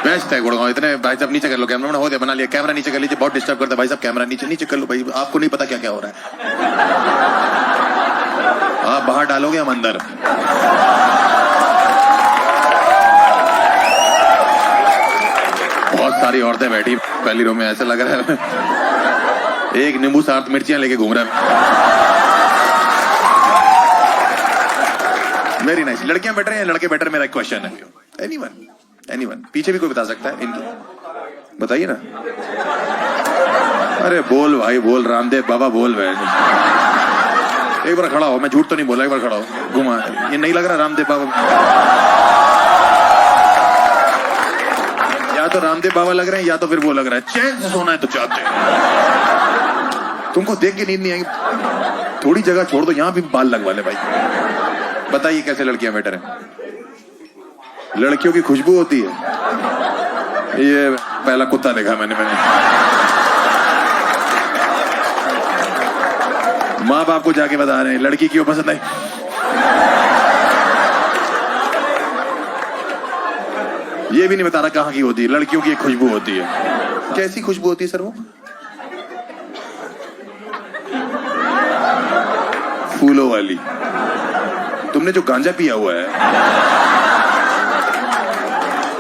Best है गुड़गांव। इतने भाई साहब नीचे कर लो कैमरा, हो गया बना लिया, कैमरा नीचे कर लीजिए, बहुत डिस्टर्ब करता है भाई साहब, कैमरा नीचे नीचे कर लो भाई, आपको नहीं पता क्या क्या हो रहा है, आप बाहर डालोगे हम अंदर। बहुत सारी औरतें बैठी पहली रो में, ऐसा लग रहा है एक नींबू 7 मिर्चियां लेके घूम रहा है। Very nice. लड़कियां बेटर हैं लड़के बेटर, मेरा एक क्वेश्चन है। एनीवन पीछे भी कोई बता सकता है इनकी, बताइए ना। अरे बोल भाई बोल, रामदेव बाबा बोल भाई, एक बार खड़ा हो, मैं झूठ तो नहीं बोला, एक बार खड़ा हो, घुमा, ये नहीं लग रहा रामदेव बाबा, या तो रामदेव बाबा लग रहे हैं या तो फिर वो लग रहा है। चैन से सोना है तो चाहते हैं, तुमको देख के नींद नहीं आएगी, थोड़ी जगह छोड़ दो, यहां भी बाल लगवा ले भाई। बताइए कैसे लड़कियां बेटर हैं? लड़कियों की खुशबू होती है, ये पहला कुत्ता देखा मैंने। माँ बाप को जाके बता रहे हैं लड़की क्यों पसंद है। ये भी नहीं बता रहा कहाँ की होती है, लड़कियों की एक खुशबू होती है। कैसी खुशबू होती है सर वो? फूलों वाली। तुमने जो गांजा पिया हुआ है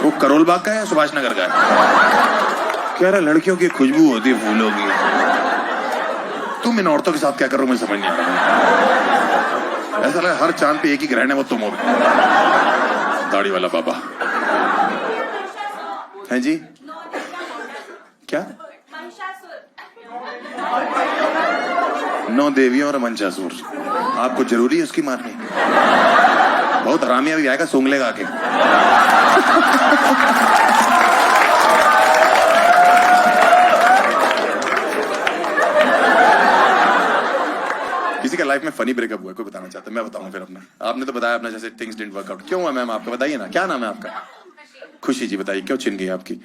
वो करोल बाग का है, सुभाष नगर का है? कह रहा लड़कियों की खुशबू होती है फूलों की। तुम इन औरतों के साथ क्या कर रहे हो मुझे समझ नहीं आ रहा। ऐसा लगा हर चांद पे एक ही ग्रहण है, वो तुम हो, दाढ़ी वाला बाबा है जी। क्या? 9 देवियों और मंचासुर, आपको जरूरी है उसकी मारनी? बहुत हरामिया भी आएगा, सूंघ लेगा आके। किसी का लाइफ में फनी ब्रेकअप हुआ है, कोई बताना चाहता है? मैं बताऊं फिर अपना। आपने तो बताया अपना, जैसे थिंग्स डिडंट वर्क आउट। क्यों हुआ मैम आपका? बताइए ना, क्या नाम है आपका? खुशी जी, बताइए क्यों छिन गई आपकी?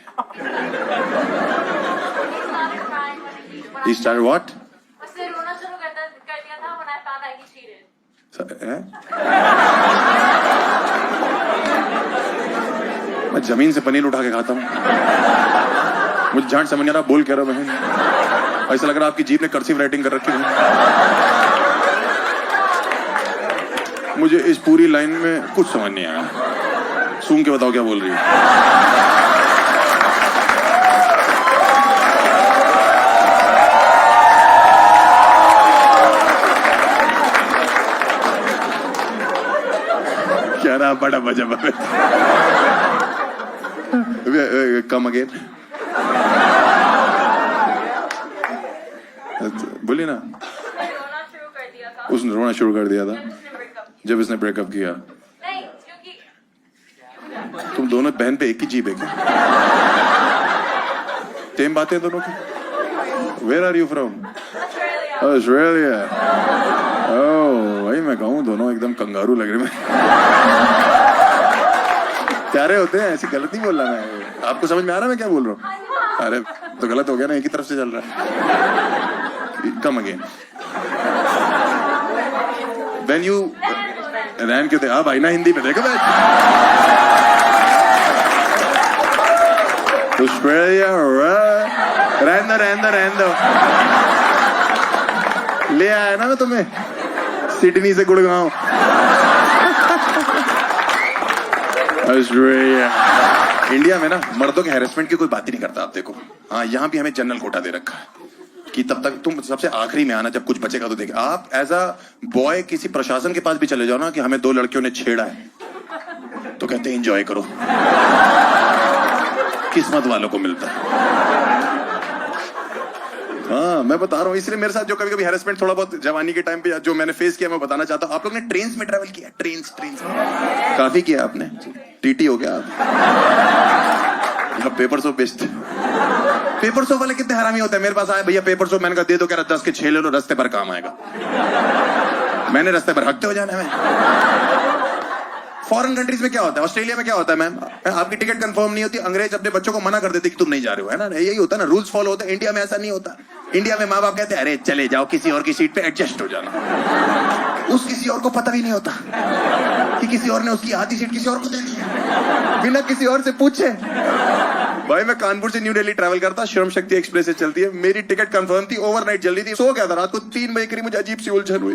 He started what? उससे रोना शुरू कर दिया था when I found out he cheated. मैं जमीन से पनीर उठा के खाता हूँ, मुझे झांट समझ नहीं आ रहा बोल कह रहा बहन। ऐसा लग रहा आपकी जीभ ने कर्सिव राइटिंग कर रखी है। मुझे इस पूरी लाइन में कुछ समझ नहीं आया, सूंघ के बताओ क्या बोल रही है। क्या रहा बड़ा मजा। कम अगेन बोलिए ना। उसने रोना शुरू कर दिया था जब इसने ब्रेकअप किया। नहीं, क्योंकि तुम दोनों बहन पे एक ही जीभ है क्या? सेम बातें दोनों की। Where are you from? Australia. Oh भाई, मैं कहूँ दोनों एकदम कंगारू लग रहे हैं। प्यारे होते हैं, ऐसी गलत नहीं बोल रहा मैं। आपको समझ में आ रहा है मैं क्या बोल रहा हूँ? अरे तो गलत हो गया ना, एक ही तरफ से चल रहा है। Come again. When you रैन क्यों थे? आप आई ना हिंदी में देखो भाई। ऑस्ट्रेलिया रहने दो। ले आया ना मैं तुम्हें सिडनी से गुड़गांव। ऑस्ट्रेलिया। इंडिया में ना मर्दों के हैरेसमेंट की कोई बात ही नहीं करता। आप देखो, हाँ यहाँ भी हमें जनरल कोटा दे रखा है कि तब तक तुम सबसे आखिरी में आना, जब कुछ बचेगा तो देखें। आप एज अ बॉय किसी प्रशासन के पास भी चले जाओ ना कि हमें 2 लड़कियों ने छेड़ा है, तो कहते हैं एंजॉय करो, किस्मत वालों को मिलता है। हाँ मैं बता रहा हूँ, इसलिए मेरे साथ जो कभी कभी हैरेसमेंट थोड़ा बहुत जवानी के टाइम पे जो मैंने फेस किया, मैं बताना चाहता हूँ। आप लोग ने ट्रेन में ट्रेवल किया? ट्रेन काफी किया आपने, टीटी हो गया आप। पेपर सोप बेचते, पेपर सोप वाले कितने हरामी होते हैं। मेरे पास आए भैया पेपर सोप, मैंने कहा दे दो, कह रहा 10 के 6 ले लो, रास्ते पर काम आएगा। मैंने रास्ते पर हकते हो जाना है। फॉरेन कंट्रीज में क्या होता है, ऑस्ट्रेलिया में क्या होता है मैम, आपकी टिकट कंफर्म नहीं होती, अंग्रेज अपने बच्चों को मना कर देते कि तुम नहीं जा रहे हो, है ना, यही होता है ना, रूल्स फॉलो होते हैं। इंडिया में ऐसा नहीं होता। इंडिया में माँ बाप कहते हैं अरे चले जाओ, किसी और की सीट पे एडजस्ट हो जाना। उस किसी और को पता भी नहीं होता कि किसी और ने उसकी आधी सीट किसी और को दे दी बिना किसी और से पूछे। भाई मैं कानपुर से न्यू दिल्ली ट्रैवल करता, श्रम शक्ति एक्सप्रेस से चलती है। मेरी टिकट कंफर्म थी, ओवरनाइट जल्दी थी, सो गया था। रात को 3 बजे करीब मुझे अजीब सी उलझन हुई।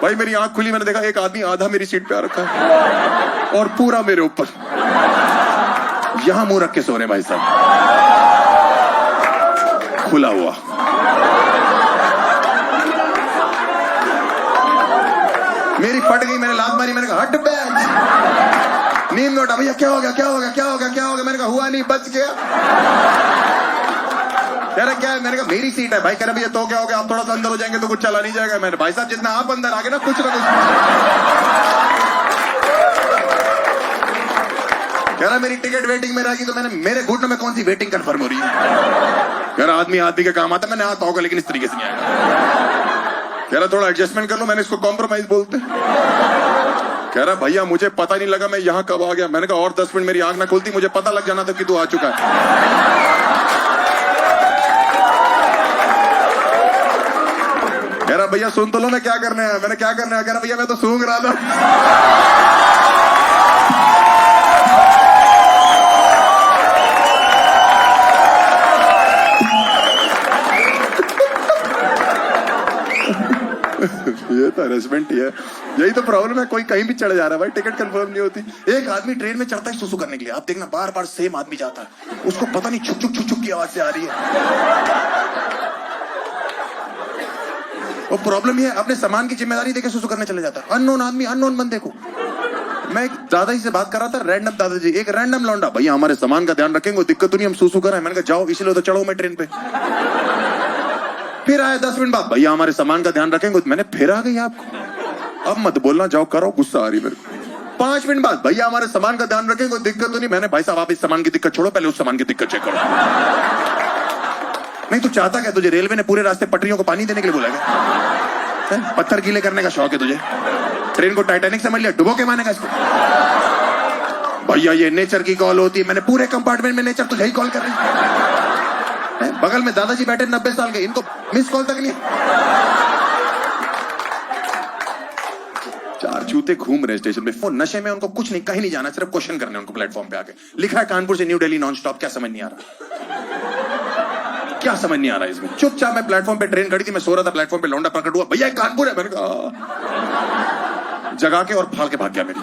भाई मेरी आंख खुली, मैंने देखा एक आदमी आधा मेरी सीट पे आ रखा है और पूरा मेरे ऊपर, यहां मुंह रख के सो रहे भाई साहब, खुला हुआ। मेरी फट गई, मैंने लात मारी, मैंने कहा हट बेंच, नींद में उठा। भैया क्या हो गया, क्या हो गया, क्या हो गया, क्या हो गया? मैंने कहा हुआ नहीं, बच गया। कह रहा क्या है? मैंने कहा मेरी सीट है। भाई कह रहा भैया तो क्या हो गया, आप थोड़ा सा अंदर हो जाएंगे तो कुछ चला नहीं जाएगा। मैंने भाई साहब जितना आप अंदर आ गए ना, कुछ ना कुछ। कह रहा मेरी टिकट वेटिंग में रहेगी। तो मैंने, मेरे घुटनों में कौन सी वेटिंग कंफर्म हो रही है? कह रहा आदमी आदमी का काम आता है, मैंने आता होगा लेकिन इस तरीके से नहीं आएगा। कह रहा थोड़ा एडजस्टमेंट कर लो, मैंने इसको कॉम्प्रोमाइज बोलते। कह रहा भैया मुझे पता नहीं लगा मैं यहाँ कब आ गया। मैंने कहा और 10 मिनट मेरी आंख ना खुलती, मुझे पता लग जाना था कि तू आ चुका है। कह रहा भैया सुन तो लो मैं क्या करने आया। मैंने क्या करने आया? कह रहा भैया मैं तो सूंघ रहा था। ये तो हरेसमेंट ही है, यही तो प्रॉब्लम है। कोई कहीं भी चढ़ जा रहा है भाई, टिकट कंफर्म नहीं होती। एक आदमी ट्रेन में चढ़ता है सुसु करने के लिए, आप देखना बार बार सेम आदमी जाता है, उसको पता नहीं छुक छुक छुक छुक की आवाज से आ रही है। और प्रॉब्लम ये है, अपने सामान की जिम्मेदारी देके सुसु करने चले जाता है। अननोन आदमी, अननोन बंदे को। मैं एक दादाजी से बात कर रहा था, रैंडम दादाजी, एक रैंडम लौंडा, भैया हमारे सामान का ध्यान रखेंगे, दिक्कत तो नहीं, हम सुसु कर रहे हैं। मैंने कहा जाओ, इसलिए तो चढ़ो मैं ट्रेन पे। फिर आया 10 मिनट बाद, भैया हमारे सामान का ध्यान रखेंगे। मैंने फिर आ गई आपको, अब मत बोलना, जाओ करो, गुस्सा आ रही मेरे को। 5 मिनट बाद, भैया हमारे सामान का ध्यान रखेंगे, दिक्कत तो नहीं। मैंने भाई साहब आप इस सामान की दिक्कत छोड़ो, पहले उस सामान की दिक्कत चेक करो। नहीं तू चाहता क्या? तुझे रेलवे ने पूरे रास्ते पटरियों को पानी देने के लिए बोला क्या? पत्थर गीले करने का शौक है तुझे? ट्रेन को टाइटैनिक समझ लिया, डुबो के मानेगा इसको? भैया ये नेचर की कॉल होती है। मैंने पूरे कंपार्टमेंट में नेचर तुझे ही कॉल कर रही है। बगल में दादाजी बैठे 90 साल के, इनको मिस कॉल तक नहीं। 4 जूते घूम रहे स्टेशन पे, फोन नशे में, उनको कुछ नहीं, कहीं नहीं जाना, सिर्फ क्वेश्चन करने उनको प्लेटफॉर्म पे आके। लिखा है कानपुर से न्यू दिल्ली नॉन स्टॉप, क्या समझ नहीं आ रहा? क्या समझ नहीं आ रहा इसमें? चुपचाप मैं प्लेटफॉर्म पे, ट्रेन खड़ी थी, मैं सो रहा था प्लेटफॉर्म पे, लौंडा प्रकट हुआ, भैया कानपुर है। मैंने कहा, जगा के और फाड़ के भाग गया मेरी।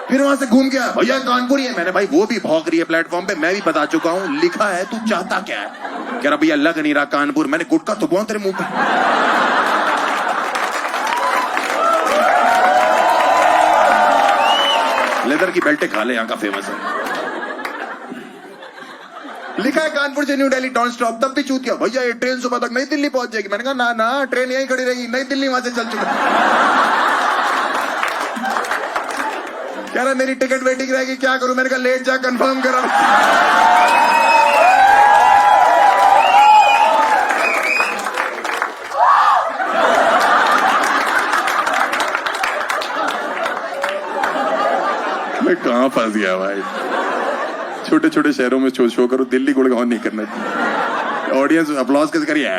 फिर वहां से घूम गया, भैया कानपुर ही है। मैंने भाई वो भी भौंक रही है प्लेटफॉर्म पे, मैं भी बता चुका हूं, लिखा है, तू चाहता क्या है? कह रहा भैया लग नहीं रहा कानपुर। मैंने गुटका तो बहुत तेरे मुंह पे। लेदर की बेल्टें खा ले, यहाँ का फेमस है। लिखा है कानपुर से न्यू दिल्ली नॉन स्टॉप, तब भी चूत गया, भैया ये ट्रेन सुबह तक नई दिल्ली पहुंच जाएगी। मैंने कहा ना ना, ट्रेन यहीं खड़ी रहेगी, नई दिल्ली वहां से चल चुका। कह रहा मेरी टिकट वेटिंग रहेगी, क्या करूं? मैंने कहा लेट जा, कंफर्म करो। मैं कहां फंस गया भाई? छोटे छोटे शहरों में शो करो, दिल्ली गुड़गांव नहीं करना चाहिए। ऑडियंस अपलॉज कैसे करिए?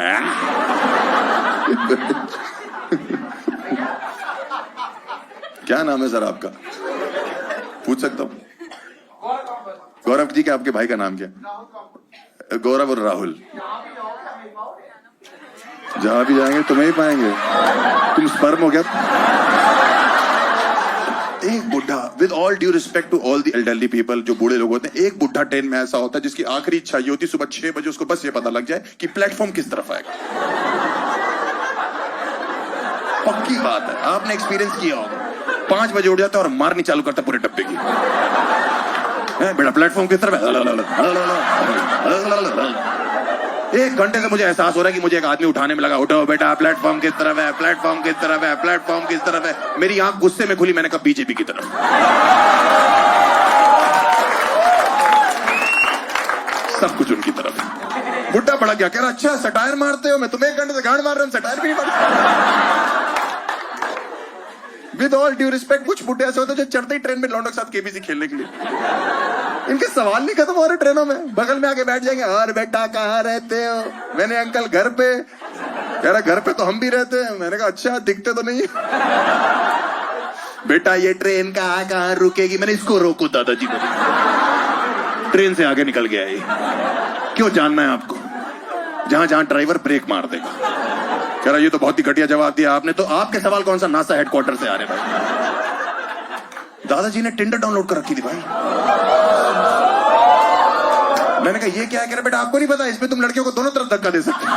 क्या नाम है सर आपका? पूछ सकता हूँ? गौरव जी, क्या आपके भाई का नाम क्या? गौरव और राहुल। जहां भी जाएंगे तुम्हें ही पाएंगे। तुम स्पर्म हो क्या? एक बुढ़ा, with all due respect to all the elderly people, जो बूढ़े लोग होते हैं, एक बुढ़ा ट्रेन में ऐसा होता है जिसकी आखिरी इच्छा ये होती है सुबह 6 बजे उसको बस ये पता लग जाए कि प्लेटफॉर्म किस तरफ आएगा। पक्की बात है, आपने एक्सपीरियंस किया होगा। 5 बजे उठ जाता है और मारनी चालू करता पूरे डब्बे की। बेटा प्लेटफॉर्म किस तरफ है? 1 घंटे से मुझे एहसास हो रहा है कि मुझे एक आदमी उठाने में लगा, उठो बेटा प्लेटफॉर्म किस तरफ है, प्लेटफॉर्म किस तरफ है, प्लेटफॉर्म किस तरफ है। मेरी आंख गुस्से में खुली, मैंने कहा बीजेपी की तरफ। सब कुछ उनकी तरफ। बुड्ढा पड़ा गया, कह रहा अच्छा सटायर मारते हो, मैं तुम्हें 1 घंटे से गांड मार रहा हूं, सटायर भी नहीं मारता। विद ऑल ड्यू रिस्पेक्ट, कुछ बुड्ढे ऐसे होते हैं जो चढ़ते ही ट्रेन में लौंडों के साथ केबीसी खेलने के लिए, इनके सवाल नहीं खत्म हो रहे ट्रेनों में, बगल में आके बैठ जाएंगे, और बेटा कहाँ रहते हो? मैंने अंकल घर पे। कह रहा घर पे तो हम भी रहते हैं। मैंने कहा अच्छा, दिखते तो नहीं। बेटा ये ट्रेन कहाँ रुकेगी? मैंने इसको रोको दादाजी को। ट्रेन से आगे निकल गया ये। क्यों जानना है आपको? जहां जहां ड्राइवर ब्रेक मार देगा। कह रहा ये तो बहुत ही घटिया जवाब दिया आपने। तो आपके सवाल कौन सा नासा हेडक्वार्टर से आ रहे भाई? दादाजी ने टिंडर डाउनलोड कर रखी थी भाई। मैंने कहा ये क्या है? कह रहे बेटा आपको नहीं पता, इसमें तुम लड़कियों को दोनों तरफ धक्का दे सकते हो।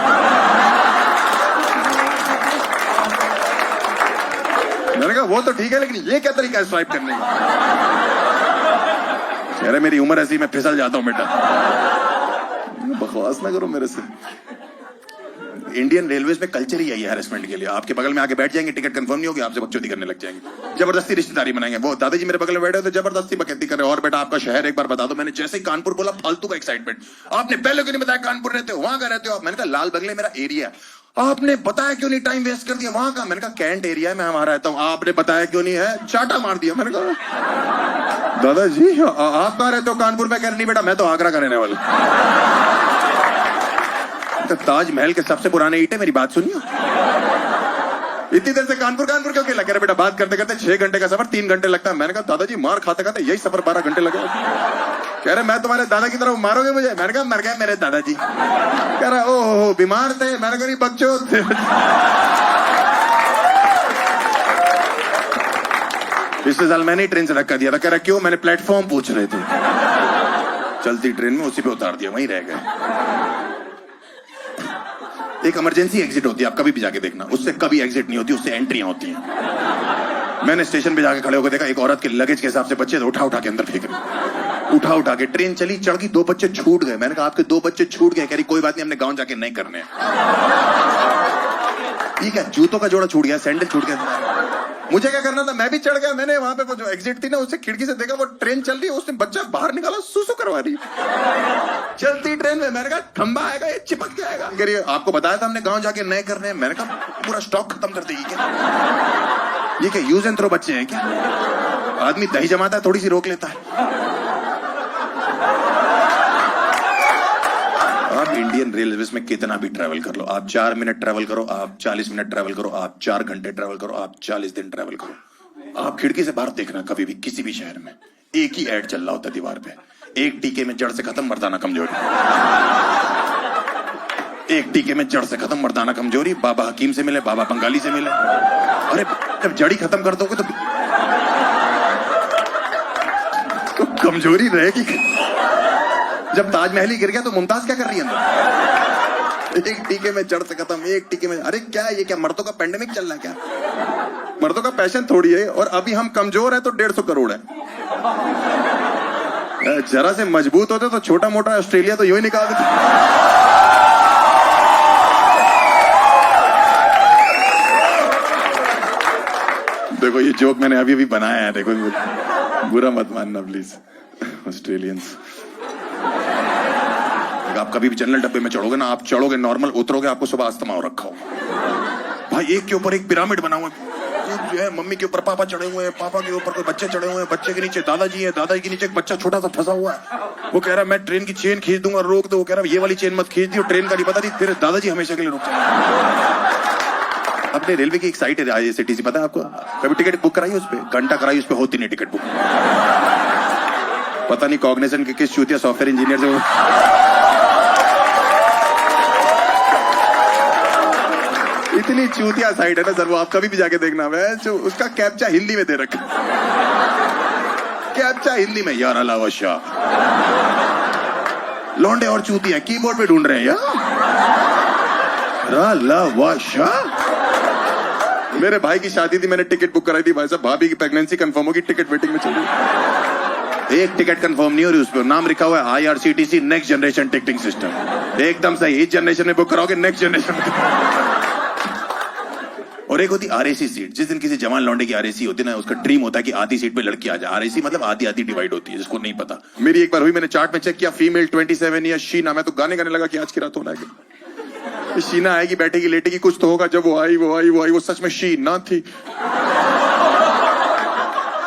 मैंने कहा वो तो ठीक है, लेकिन ये क्या तरीका है स्वाइप करने का? कह रहे मेरी उम्र ऐसी, मैं फिसल जाता हूं बेटा। बकवास ना करो मेरे से। इंडियन रेलवेज में कल्चर ही यही है हैरेसमेंट के लिए। आपके बगल में आके बैठ जाएंगे, टिकट कंफर्म नहीं होगी, आपसे बकचोदी करने लग जाएंगे, जबरदस्ती रिश्तेदारी बनाएंगे। वो दादाजी मेरे बगल में बैठे हो तो जबरदस्ती बकैती कर रहे हो। और बेटा आपका शहर एक बार बता दो। मैंने जैसे ही कानपुर बोला, फालतू का एक्साइटमेंट। आपने पहले क्यों नहीं बताया कानपुर रहते हो, वहां का रहते हो आप? मैंने कहा लाल बंगले मेरा एरिया है। आपने बताया क्यों नहीं, टाइम वेस्ट कर दिया वहां का? मैंने कहा कैंट एरिया में वहां रहता हूं। आपने बताया क्यों नहीं है? चाटा मार दिया। मैंने कहा दादाजी आप कहां रहते हो? कानपुर में। कह रहे नहीं बेटा मैं तो आगरा का रहने वाला। ताजमहल के सबसे पुराने ईंटें, मेरी बात सुनियो। इतनी देर से कानपुर कानपुर क्यों खेला? कह रहे बेटा बात करते करते 6 घंटे का सफर 3 घंटे लगता है। मैंने कहा दादाजी मार खाते खाते यही सफर 12 घंटे लगे। कह रहे मैं तुम्हारे दादा की तरफ, मारोगे मुझे? मैंने कहा मर गए मेरे दादाजी। कह रहा ओहो बीमार थे? मैंने कहा नहीं बच्चों थे। पिछले साल मैंने ही ट्रेन से धक्का दिया था। कह रहा क्यों? मैंने प्लेटफॉर्म पूछ रहे थे, चलती ट्रेन में उसी पे उतार दिया, वहीं रह गए। एक इमरजेंसी एग्जिट होती है, आप कभी भी जाके देखना, उससे कभी एग्जिट नहीं होती, उससे एंट्रियां होती हैं। मैंने स्टेशन पे जाके खड़े होकर देखा, एक औरत के लगेज के हिसाब से बच्चे उठा उठा के अंदर फेंक रहे, उठा उठा के। ट्रेन चली, चढ़ गई, 2 बच्चे छूट गए। मैंने कहा आपके 2 बच्चे छूट गए? कह रही कोई बात नहीं, हमने गांव जाके नहीं करने। ठीक है, जूतों का जोड़ा छूट गया, सैंडल छूट गया, मुझे क्या करना था? मैं भी चढ़ गया। मैंने वहां पे वो जो एग्जिट थी ना, उससे खिड़की से देखा, वो ट्रेन चल रही है, उसने बच्चा बाहर निकाला, सुसु करवा रही चलती ट्रेन में। मैंने कहा खंबा आएगा, ये चिपक जाएगा। करिए आपको बताया था हमने गांव जाके नए करने। मैंने कहा पूरा स्टॉक खत्म कर देगी क्या? ये क्या यूज एंड थ्रो बच्चे हैं क्या? आदमी दही जमाता है, थोड़ी सी रोक लेता है। आप इंडियन रेलवे में कितना भी ट्रैवल कर लो, आप 4 मिनट ट्रैवल करो, आप 40 मिनट ट्रैवल करो, आप 4 घंटे ट्रैवल करो, आप 40 दिन ट्रैवल करो, आप खिड़की से बाहर देखना कभी भी किसी भी शहर में एक ही एड चल रहा होता है दीवार पे। एक टीके में जड़ से खत्म, मर्दाना कमजोरी। एक टीके में जड़ से खत्म, मर्दाना कमजोरी। बाबा हकीम से मिले, बाबा बंगाली से मिले। अरे जब जड़ी खत्म कर दोगे तो कमजोरी रहेगी। जब ताजमहल ही गिर गया तो मुमताज क्या कर रही है अंदर? एक टीके में जड़ से खत्म, एक टीके में। अरे क्या ये क्या मर्दों का पेंडेमिक चल रहा है क्या? मर्दों का पैशन थोड़ी है। और अभी हम कमजोर है तो 150 करोड़ है। जरा से मजबूत होते तो छोटा मोटा ऑस्ट्रेलिया तो यूं ही निकाल देते। देखो ये जोक मैंने अभी भी बनाया है, देखो बुरा मत मानना प्लीज ऑस्ट्रेलियंस। आप कभी भी जनरल डब्बे में चढ़ोगे ना, आप चढ़ोगे नॉर्मल, उतरोगे आपको सुबह अस्थमा हो रखा होगा। भाई एक के ऊपर एक पिरामिड बना हुआ है, जो है मम्मी के ऊपर पापा चढ़े हुए हैं, पापा के ऊपर कोई बच्चे चढ़े हुए हैं, बच्चे के नीचे दादाजी है, दादाजी के नीचे एक बच्चा छोटा सा फंसा हुआ है। वो कह रहा है मैं ट्रेन की चेन खींच दूंगा, रोक दो। वो कह रहा है ये वाली चेन मत खींच दी, ट्रेन का नहीं पता नहीं, फिर दादाजी हमेशा के लिए रुक जाए। अपने रेलवे की एक साइट है IRCTC, पता है आपको? कभी टिकट बुक कराई उस पर? घंटा कराई उस पर, होती नहीं टिकट बुक। पता नहीं कॉग्निशन के किस चूतिया सॉफ्टवेयर इंजीनियर से इतनी चूतिया साइट है ना सर, वो आप कभी भी जाके देखना। जो उसका कैप्चा हिंदी में दे रखा, कैप्चा हिंदी में, यार अलावा शाह। लौंडे और चूतिया कीबोर्ड पे ढूंढ रहे हैं यार। अलावा शाह। मेरे भाई की शादी थी, मैंने टिकट बुक कराई थी। भाई साहब भाभी की प्रेगनेंसी कंफर्म होगी, टिकट वेटिंग में चल रही। एक टिकट कंफर्म नहीं हो रही, उस पर नाम लिखा हुआ है IRCTC next generation ticketing system. एकदम सही, इस जनरेशन में बुक कराओगे, नेक्स्ट जनरेशन में। और एक होती RAC सीट। जिस दिन किसी जवान लौंडे की RAC होती है ना, उसका ड्रीम होता है कि आधी सीट पे लड़की आ जाए। RAC मतलब आधी आधी डिवाइड होती है, जिसको नहीं पता। मेरी एक बार हुई, मैंने चार्ट में चेक किया, फीमेल 27 या शीना। मैं तो गाने गाने लगा कि आज की रात होना है, शीना आएगी, बैठेगी, लेटेगी, कुछ तो होगा। जब वो आई वो सच में शीना थी।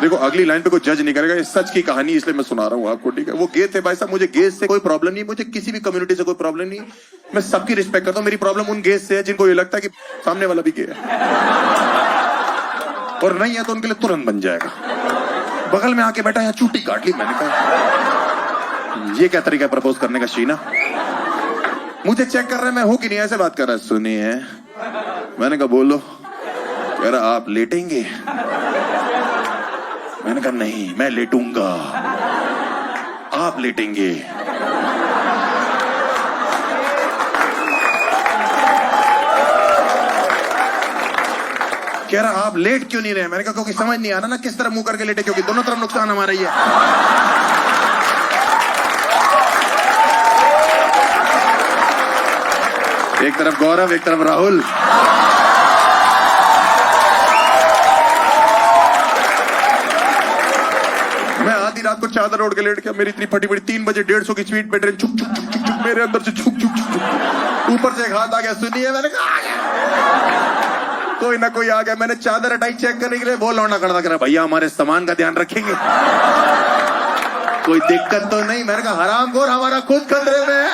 देखो अगली लाइन पे कोई जज नहीं करेगा, ये सच की कहानी इसलिए मैं सुना रहा हूँ आपको, ठीक है? वो गे थे भाई साहब। मुझे गेस से कोई प्रॉब्लम नहीं, मुझे किसी भी कम्युनिटी से कोई प्रॉब्लम नहीं, मैं सबकी रिस्पेक्ट करता हूँ। मेरी प्रॉब्लम उन गेस से है जिनको ये लगता है कि सामने वाला भी गे है, और नहीं है तो उनके लिए तुरंत बन जाएगा। बगल में आके बैठा, यहाँ चूटी काट ली। मैंने कहा ये क्या तरीका है प्रपोज करने का शीना? मुझे चेक कर रहे हैं मैं हूं कि नहीं, ऐसे बात कर रहा है। सुनिए, मैंने कहा बोलो। कह रहा आप लेटेंगे? मैंने कहा नहीं, मैं लेटूंगा, आप लेटेंगे। कह रहा आप लेट क्यों नहीं रहे? मैंने कहा क्योंकि समझ नहीं आ रहा ना किस तरह मुंह करके लेटे, क्योंकि दोनों तरफ नुकसान हमारा ही है। एक तरफ गौरव, एक तरफ राहुल। मैं आधी रात को चादर ओढ़ के लेट गया, मेरी इतनी फटी पड़ी 3 बजे 150 की स्पीड पे ट्रेन छुक छुक छुक छुक छुक, मेरे अंदर से छुक छुक छुक छुक, ऊपर से एक हाथ आ गया। सुनिए, मैंने कहा आ गया। कोई ना कोई आ गया, मैंने चादर हटाई चेक करने के लिए, वो लौंडा खड़ा कर भैया हमारे सामान का ध्यान रखेंगे, कोई दिक्कत तो नहीं? मैंने कहा हरामखोर, हमारा खुद खतरे में है।